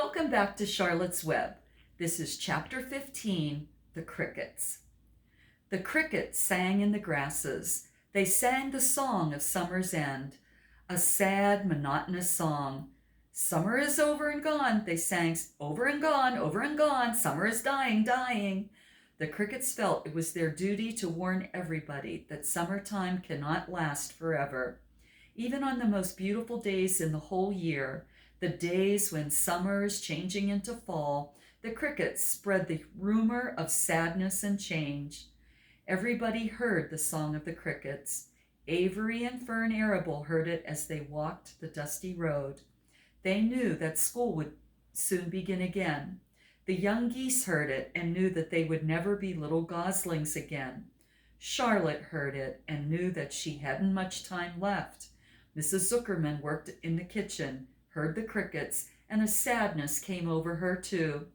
Welcome back to Charlotte's Web. This is Chapter 15, The Crickets. The crickets sang in the grasses. They sang the song of summer's end, a sad, monotonous song. Summer is over and gone, they sang, over and gone, summer is dying, dying. The crickets felt it was their duty to warn everybody that summertime cannot last forever. Even on the most beautiful days in the whole year, the days when summer is changing into fall, the crickets spread the rumor of sadness and change. Everybody heard the song of the crickets. Avery and Fern Arable heard it as they walked the dusty road. They knew that school would soon begin again. The young geese heard it and knew that they would never be little goslings again. Charlotte heard it and knew that she hadn't much time left. Mrs. Zuckerman worked in the kitchen, heard the crickets, and a sadness came over her too.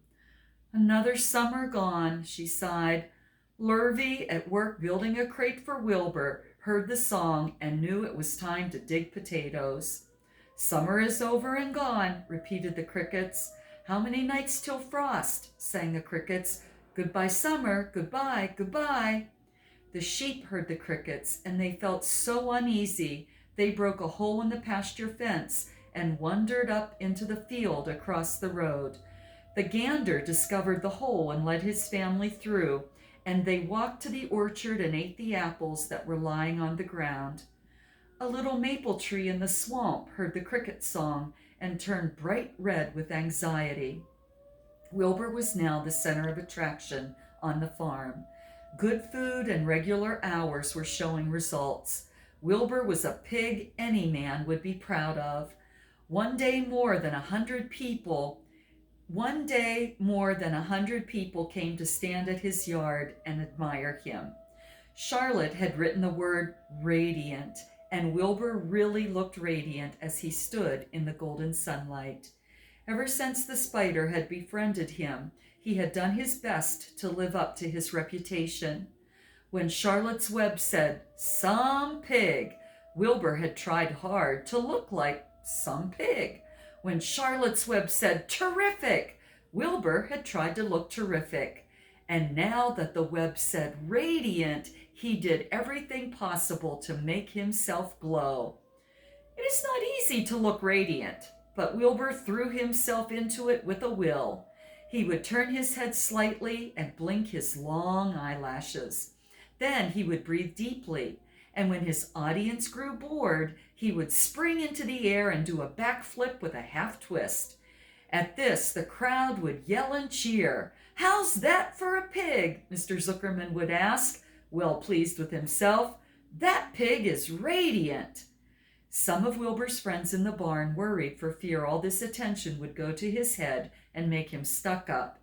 Another summer gone, she sighed. Lurvy, at work building a crate for Wilbur, heard the song and knew it was time to dig potatoes. Summer is over and gone, repeated the crickets. How many nights till frost? Sang the crickets. Goodbye, summer, goodbye, goodbye. The sheep heard the crickets, and they felt so uneasy. They broke a hole in the pasture fence and wandered up into the field across the road. The gander discovered the hole and led his family through, and they walked to the orchard and ate the apples that were lying on the ground. A little maple tree in the swamp heard the cricket song and turned bright red with anxiety. Wilbur was now the center of attraction on the farm. Good food and regular hours were showing results. Wilbur was a pig any man would be proud of. One day more than 100 people came to stand at his yard and admire him. Charlotte had written the word radiant, and Wilbur really looked radiant as he stood in the golden sunlight. Ever since the spider had befriended him, he had done his best to live up to his reputation. When Charlotte's Web said, "Some pig," Wilbur had tried hard to look like some pig. When Charlotte's Web said, "Terrific," Wilbur had tried to look terrific. And now that the web said radiant, he did everything possible to make himself glow. It is not easy to look radiant, but Wilbur threw himself into it with a will. He would turn his head slightly and blink his long eyelashes. Then he would breathe deeply, and when his audience grew bored, he would spring into the air and do a backflip with a half twist. At this, the crowd would yell and cheer. "How's that for a pig?" Mr. Zuckerman would ask, well pleased with himself. "That pig is radiant." Some of Wilbur's friends in the barn worried for fear all this attention would go to his head and make him stuck up.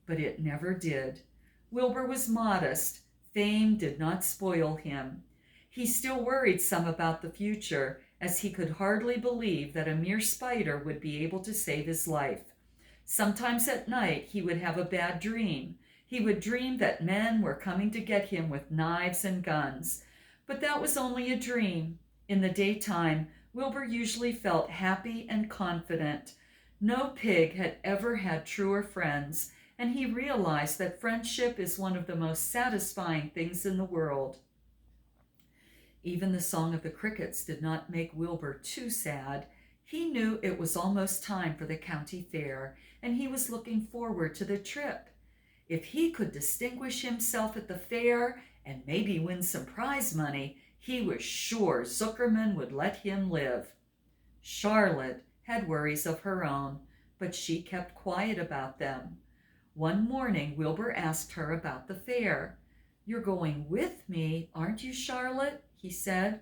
But it never did. Wilbur was modest. Fame did not spoil him. He still worried some about the future, as he could hardly believe that a mere spider would be able to save his life. Sometimes at night he would have a bad dream. He would dream that men were coming to get him with knives and guns. But that was only a dream. In the daytime, Wilbur usually felt happy and confident. No pig had ever had truer friends, and he realized that friendship is one of the most satisfying things in the world. Even the song of the crickets did not make Wilbur too sad. He knew it was almost time for the county fair, and he was looking forward to the trip. If he could distinguish himself at the fair and maybe win some prize money, he was sure Zuckerman would let him live. Charlotte had worries of her own, but she kept quiet about them. One morning, Wilbur asked her about the fair. "You're going with me, aren't you, Charlotte?" he said.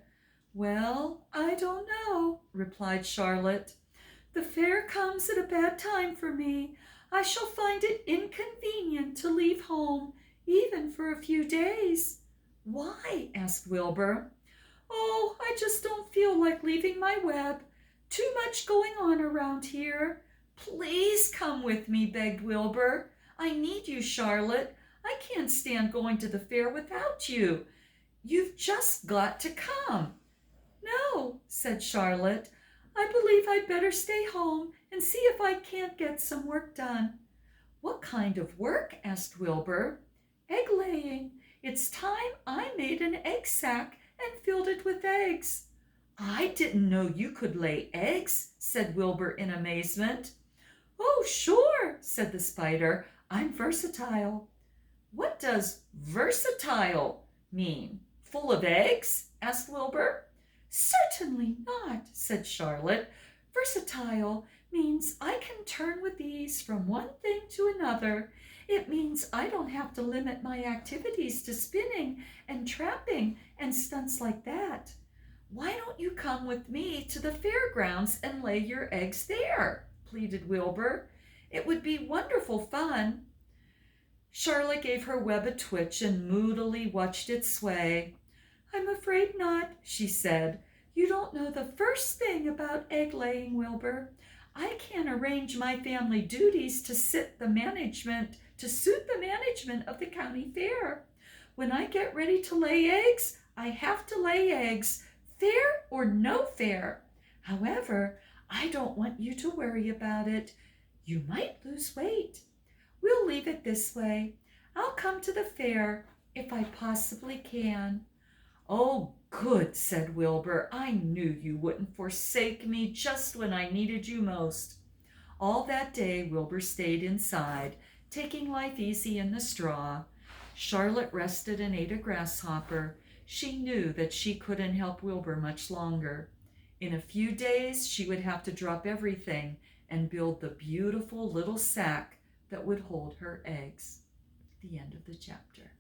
"Well, I don't know," replied Charlotte. "The fair comes at a bad time for me. I shall find it inconvenient to leave home, even for a few days." "Why?" asked Wilbur. "Oh, I just don't feel like leaving my web. Too much going on around here." "Please come with me," begged Wilbur. "I need you, Charlotte. I can't stand going to the fair without you. You've just got to come." "No," said Charlotte. "I believe I'd better stay home and see if I can't get some work done." "What kind of work?" asked Wilbur. "Egg laying. It's time I made an egg sack and filled it with eggs." "I didn't know you could lay eggs," said Wilbur in amazement. "Oh, sure," said the spider. "I'm versatile." "What does versatile mean? Full of eggs?" asked Wilbur. "Certainly not," said Charlotte. "Versatile means I can turn with ease from one thing to another. It means I don't have to limit my activities to spinning and trapping and stunts like that. Why don't you come with me to the fairgrounds and lay your eggs there?" pleaded Wilbur. "It would be wonderful fun." Charlotte gave her web a twitch and moodily watched it sway. "I'm afraid not," she said. "You don't know the first thing about egg laying, Wilbur. I can't arrange my family duties to suit the management of the county fair. When I get ready to lay eggs, I have to lay eggs, fair or no fair. However, I don't want you to worry about it. You might lose weight. We'll leave it this way. I'll come to the fair if I possibly can." "Oh, good," said Wilbur. "I knew you wouldn't forsake me just when I needed you most." All that day Wilbur stayed inside, taking life easy in the straw. Charlotte rested and ate a grasshopper. She knew that she couldn't help Wilbur much longer. In a few days she would have to drop everything and build the beautiful little sack that would hold her eggs. The end of the chapter.